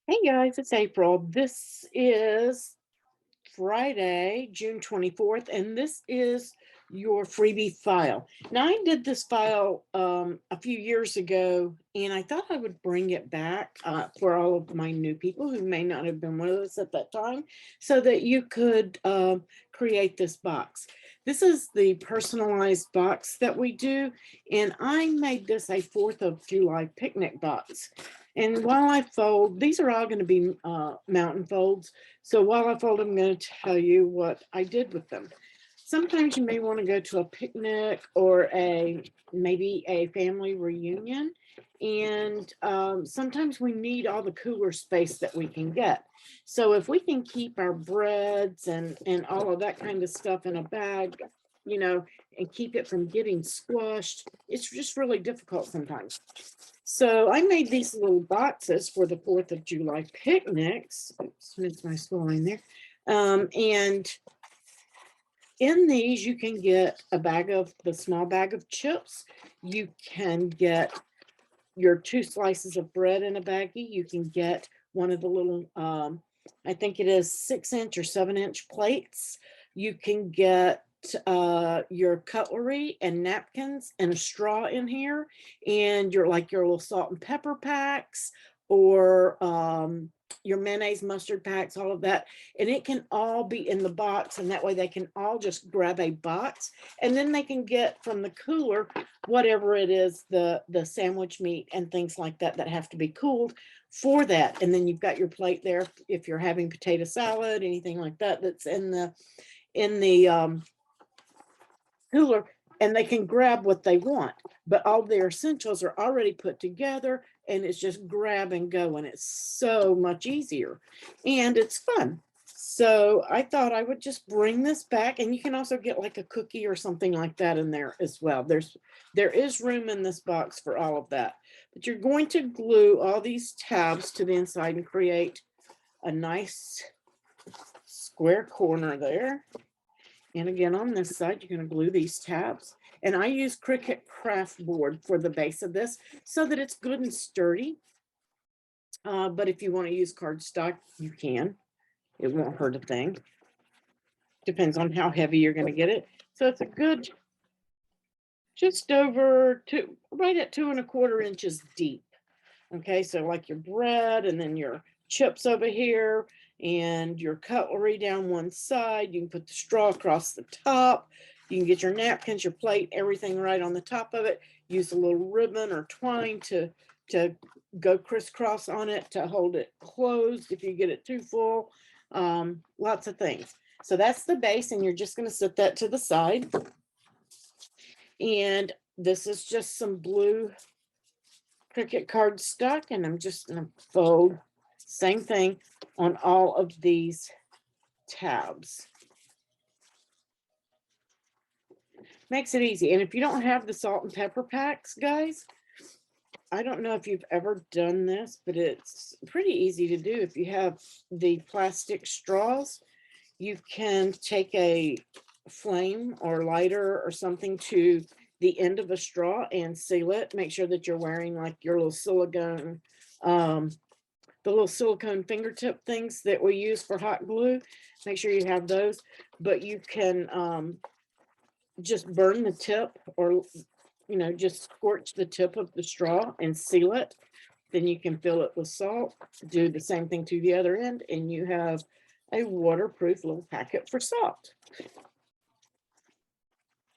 Hey guys, it's April. This is Friday, June 24th, and this is your freebie file. Now, I did this file a few years ago, and I thought I would bring it back for all of my new people who may not have been with us at that time, so that you could create this box. This is the personalized box that we do, and I made this a 4th of July picnic box. And while I fold, these are all going to be mountain folds. So while I fold, I'm going to tell you what I did with them. Sometimes you may want to go to a picnic or maybe a family reunion. And sometimes we need all the cooler space that we can get. So if we can keep our breads and all of that kind of stuff in a bag, and keep it from getting squashed, it's just really difficult sometimes. So I made these little boxes for the 4th of July picnics. Oops, missed my spelling there. And in these, you can get the small bag of chips. You can get your 2 slices of bread in a baggie. You can get one of the little, I think it is 6-inch or 7-inch plates. You can get your cutlery and napkins and a straw in here, and your little salt and pepper packs, or your mayonnaise, mustard packs, all of that. And it can all be in the box, and that way they can all just grab a box, and then they can get from the cooler whatever it is, the sandwich meat and things like that that have to be cooled for that. And then you've got your plate there if you're having potato salad, anything like that that's in the cooler, and they can grab what they want. But all their essentials are already put together, and it's just grab and go, and it's so much easier, and it's fun. So I thought I would just bring this back, and you can also get like a cookie or something like that in there as well. There is room in this box for all of that. But you're going to glue all these tabs to the inside and create a nice square corner there. And again, on this side, you're going to glue these tabs. And I use Cricut craft board for the base of this so that it's good and sturdy. But if you want to use cardstock, you can. It won't hurt a thing. Depends on how heavy you're going to get it. So it's a good, just over right at 2¼ inches deep. Okay, so like your bread, and then your chips over here, and your cutlery down one side. You can put the straw across the top. You can get your napkins, your plate, everything right on the top of it. Use a little ribbon or twine to go crisscross on it to hold it closed if you get it too full. Lots of things. So that's the base, and you're just going to set that to the side. And this is just some blue Cricut cardstock, and I'm just going to fold same thing on all of these tabs. Makes it easy. And if you don't have the salt and pepper packs, guys, I don't know if you've ever done this, but it's pretty easy to do. If you have the plastic straws, you can take a flame or lighter or something to the end of a straw and seal it. Make sure that you're wearing like your little silicone, the little silicone fingertip things that we use for hot glue. Make sure you have those. But you can just burn the tip, or just scorch the tip of the straw and seal it. Then you can fill it with salt, do the same thing to the other end, and you have a waterproof little packet for salt.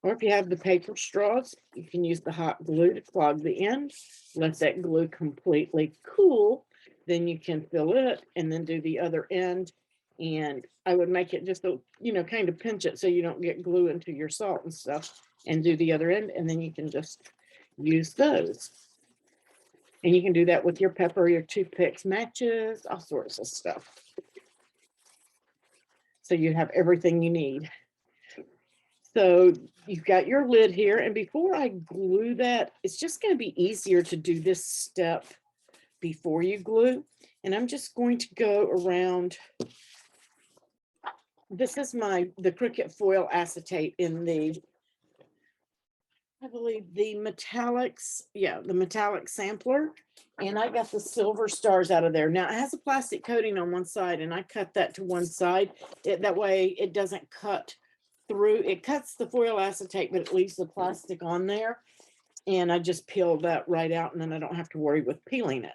Or if you have the paper straws, you can use the hot glue to clog the end. Let that glue completely cool. Then you can fill it and then do the other end. And I would make it just kind of pinch it so you don't get glue into your salt and stuff, and do the other end. And then you can just use those. And you can do that with your pepper, your toothpicks, matches, all sorts of stuff. So you have everything you need. So you've got your lid here, and before I glue that, it's just going to be easier to do this step before you glue. And I'm just going to go around. This is the Cricut foil acetate in the, I believe the metallics, yeah, the metallic sampler. And I got the silver stars out of there. Now it has a plastic coating on one side, and I cut that to one side. That way it doesn't cut through. It cuts the foil acetate, but it leaves the plastic on there. And I just peel that right out, and then I don't have to worry with peeling it.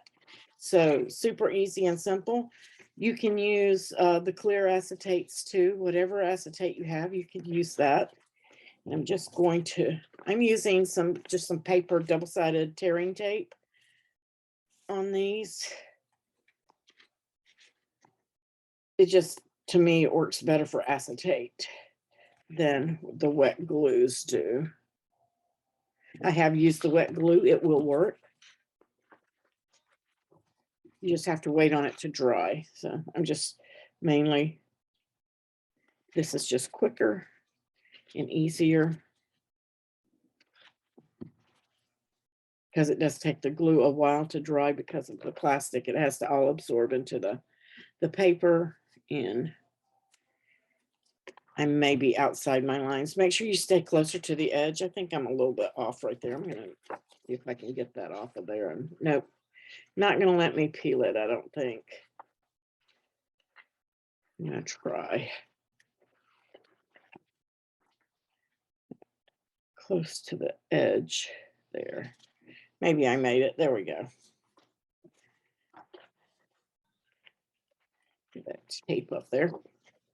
So super easy and simple. You can use the clear acetates too. Whatever acetate you have, you can use that. And I'm just going to, I'm using just some paper double-sided tearing tape on these. It just, to me, it works better for acetate than the wet glues do. I have used the wet glue. It will work. You just have to wait on it to dry. So I'm just mainly, this is just quicker and easier because it does take the glue a while to dry because of the plastic. It has to all absorb into the paper, and I may be outside my lines. Make sure you stay closer to the edge. I think I'm a little bit off right there. I'm going to see if I can get that off of there. And nope, not going to let me peel it, I don't think. I'm going to try. Close to the edge there. Maybe I made it. There we go. Get that tape up there.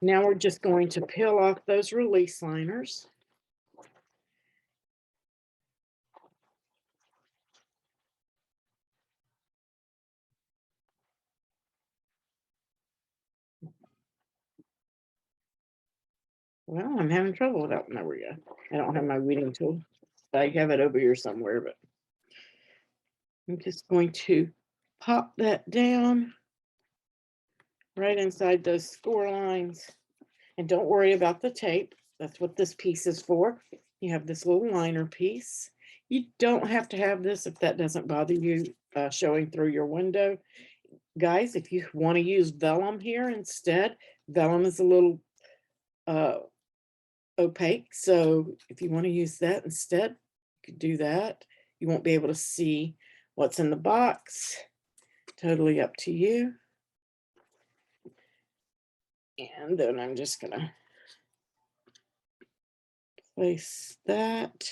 Now we're just going to peel off those release liners. Well, I'm having trouble with that one. There we go. I don't have my weeding tool. I have it over here somewhere, but I'm just going to pop that down right inside those score lines. And don't worry about the tape. That's what this piece is for. You have this little liner piece. You don't have to have this if that doesn't bother you showing through your window. Guys, if you want to use vellum here instead, vellum is a little opaque. So if you want to use that instead, you could do that. You won't be able to see what's in the box. Totally up to you. And then I'm just going to place that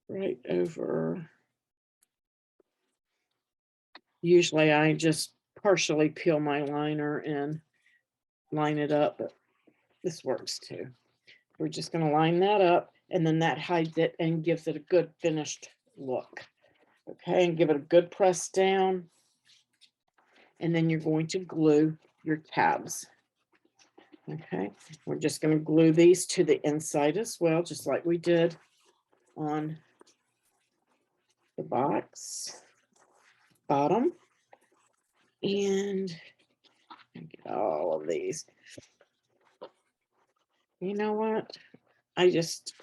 right over. Usually I just partially peel my liner and line it up, but this works too. We're just going to line that up, and then that hides it and gives it a good finished look. Okay, and give it a good press down. And then you're going to glue your tabs. Okay, we're just going to glue these to the inside as well, just like we did on the box bottom. And get all of these. You know what? I oopsed.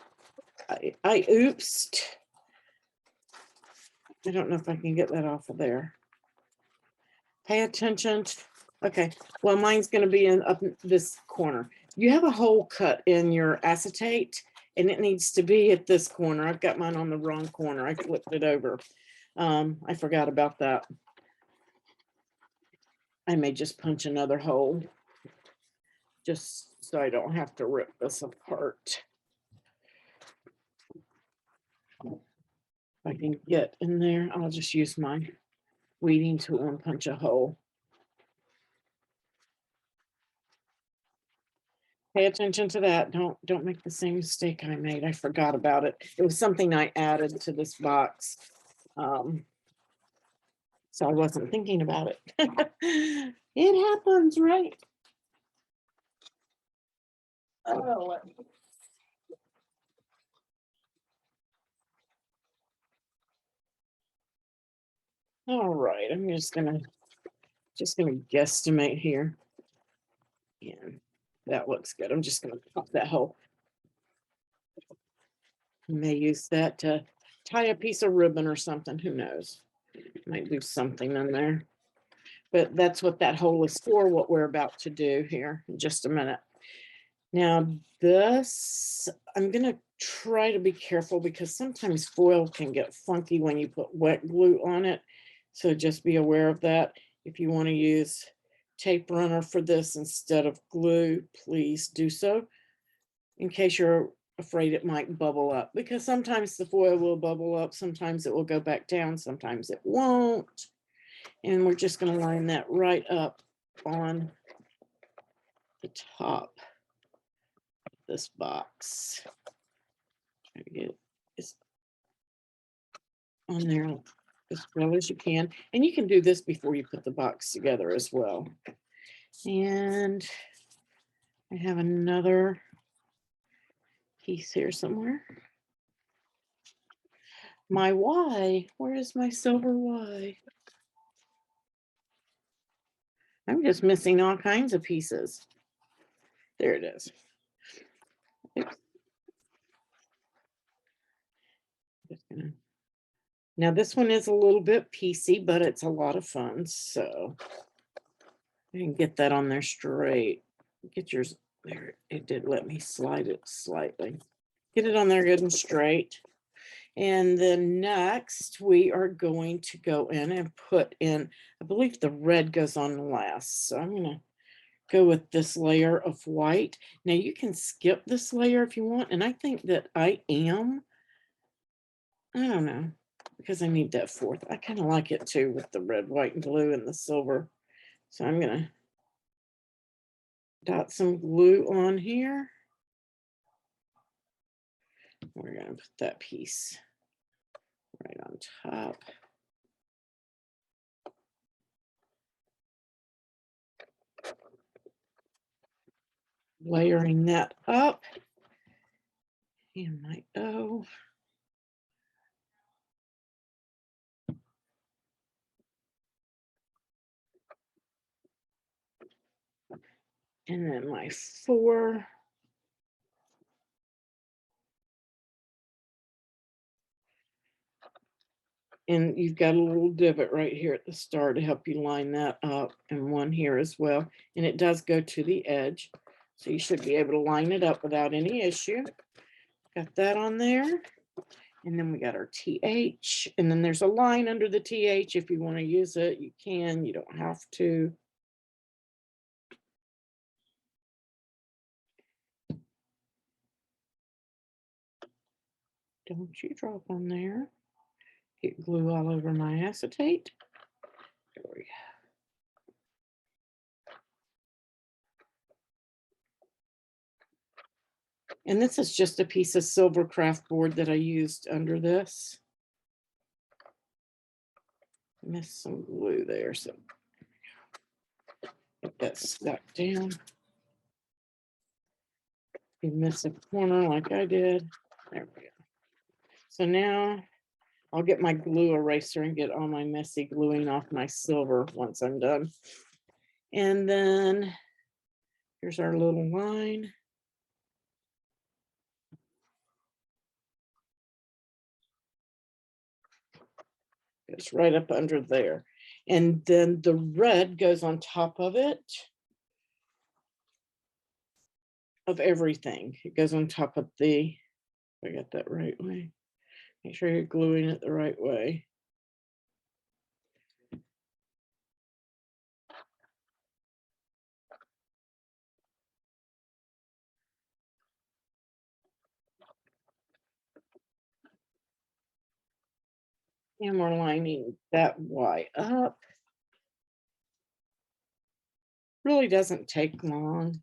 I don't know if I can get that off of there. Pay attention. Okay, well, mine's going to be in up this corner. You have a hole cut in your acetate, and it needs to be at this corner. I've got mine on the wrong corner. I flipped it over. I forgot about that. I may just punch another hole just so I don't have to rip this apart. If I can get in there, I'll just use my weeding tool and punch a hole. Pay attention to that. Don't make the same mistake I made. I forgot about it. It was something I added to this box. So I wasn't thinking about it. It happens, right? Oh. All right, I'm just gonna guesstimate here. Yeah, that looks good. I'm just gonna pop that hole. I may use that to tie a piece of ribbon or something. Who knows? Might do something in there. But that's what that hole is for, what we're about to do here in just a minute. Now this, I'm gonna try to be careful because sometimes foil can get funky when you put wet glue on it. So just be aware of that. If you want to use tape runner for this instead of glue, please do so, in case you're afraid it might bubble up, because sometimes the foil will bubble up, sometimes it will go back down, sometimes it won't. And we're just going to line that right up on the top of this box. Try to get it on there as well as you can. And you can do this before you put the box together as well. And I have another piece here somewhere. My Y, where is my silver Y? I'm just missing all kinds of pieces. There it is. Oops. Now this one is a little bit piecey, but it's a lot of fun. So I can get that on there straight. Get yours there. It did let me slide it slightly. Get it on there good and straight. And then next we are going to go in and put in, I believe the red goes on last. So I'm going to go with this layer of white. Now you can skip this layer if you want. And I think that I don't know, because I need that fourth. I kind of like it too with the red, white, and blue and the silver. So I'm going to dot some glue on here. We're going to put that piece right on top. Layering that up. And my O. And then my 4. And you've got a little divot right here at the start to help you line that up, and one here as well. And it does go to the edge. So you should be able to line it up without any issue. Got that on there. And then we got our TH. And then there's a line under the TH. If you want to use it, you can. You don't have to. Don't you drop on there. Get glue all over my acetate. There we go. And this is just a piece of silver craft board that I used under this. Missed some glue there, so get that stuck down. You miss a corner like I did. There we go. So now I'll get my glue eraser and get all my messy gluing off my silver once I'm done. And then here's our little line. It's right up under there. And then the red goes on top of it, of everything. It goes on top of the, I got that right way. Make sure you're gluing it the right way. And we're lining that Y up. Really doesn't take long.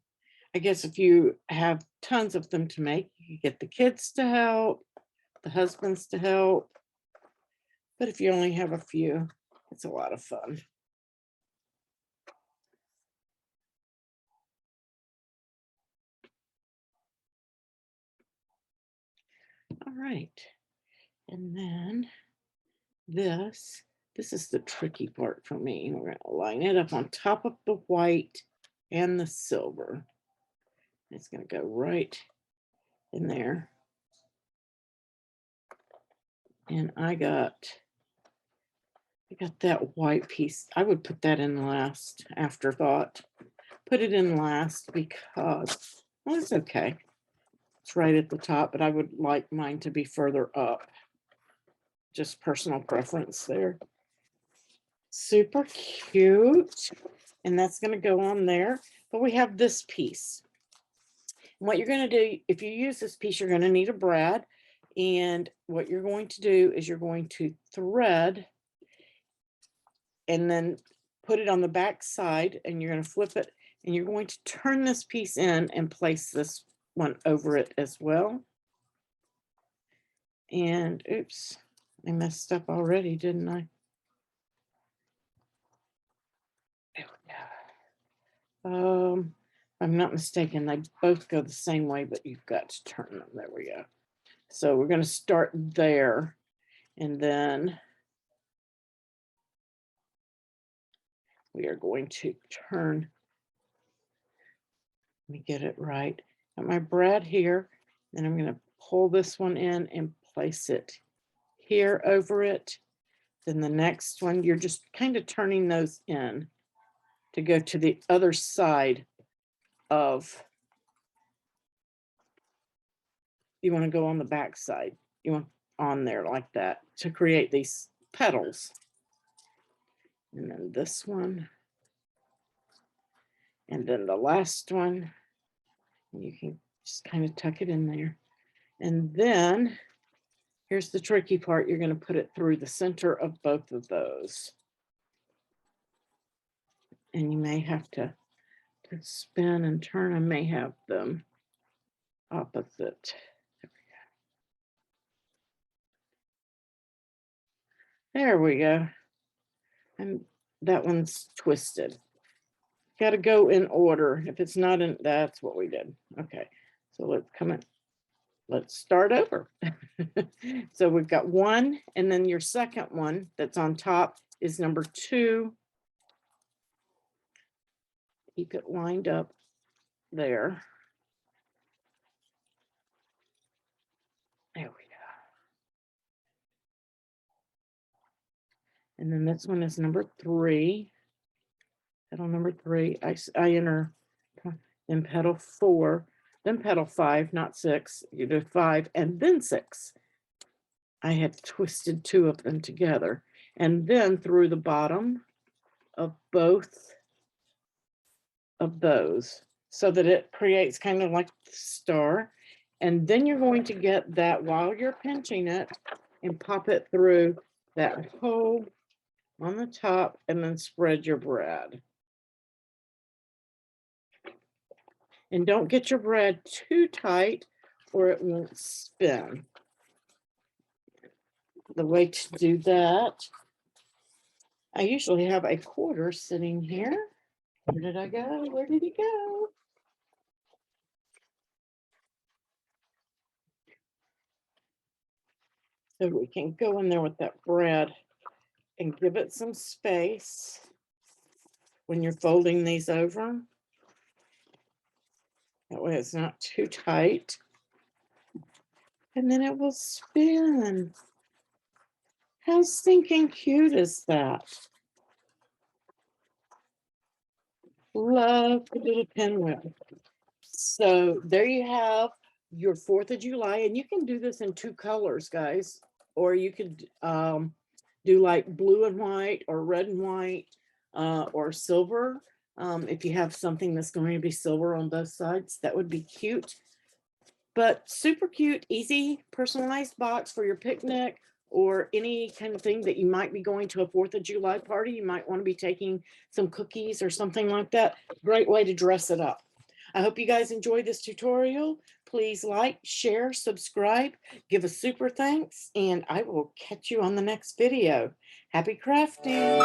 I guess if you have tons of them to make, you can get the kids to help, the husbands to help. But if you only have a few, it's a lot of fun. All right. And then this is the tricky part for me. We're going to line it up on top of the white and the silver. It's going to go right in there. And I got that white piece. I would put that in last, afterthought. Put it in last because, well, it's okay. It's right at the top, but I would like mine to be further up. Just personal preference there. Super cute. And that's going to go on there. But we have this piece. And what you're going to do, if you use this piece, you're going to need a brad. And what you're going to do is you're going to thread and then put it on the back side, and you're going to flip it, and you're going to turn this piece in and place this one over it as well. And oops, I messed up already, didn't I? There we go. If I'm not mistaken, they both go the same way, but you've got to turn them. There we go. So we're going to start there, and then we are going to turn. Let me get it right. Got my brad here, and I'm going to pull this one in and place it here over it. Then the next one, you're just kind of turning those in to go to the other side of, you want to go on the back side. You want on there like that to create these petals. And then this one. And then the last one. You can just kind of tuck it in there. And then here's the tricky part. You're going to put it through the center of both of those. And you may have to spin and turn. I may have them opposite. There we go. And that one's twisted. Got to go in order. If it's not in, that's what we did. Okay, so let's come in. Let's start over. So we've got one, and then your second one that's on top is number 2. Keep it lined up there. There we go. And then this one is number 3. Petal number 3. I enter then petal 4, then petal 5, not 6. You do 5 and then 6. I had twisted 2 of them together, and then through the bottom of both of those so that it creates kind of like the star. And then you're going to get that while you're pinching it and pop it through that hole on the top, and then spread your brad. And don't get your brad too tight or it won't spin. The way to do that, I usually have a quarter sitting here. Where did I go? Where did he go? So we can go in there with that brad and give it some space when you're folding these over. That way it's not too tight. And then it will spin. How stinking cute is that? Love the little pinwheel. So there you have your 4th of July, and you can do this in 2 colors, guys, or you could do like blue and white or red and white or silver. If you have something that's going to be silver on both sides, that would be cute. But super cute, easy, personalized box for your picnic or any kind of thing that you might be going to a 4th of July party. You might want to be taking some cookies or something like that. Great way to dress it up. I hope you guys enjoyed this tutorial. Please like, share, subscribe, give a super thanks, and I will catch you on the next video. Happy crafting!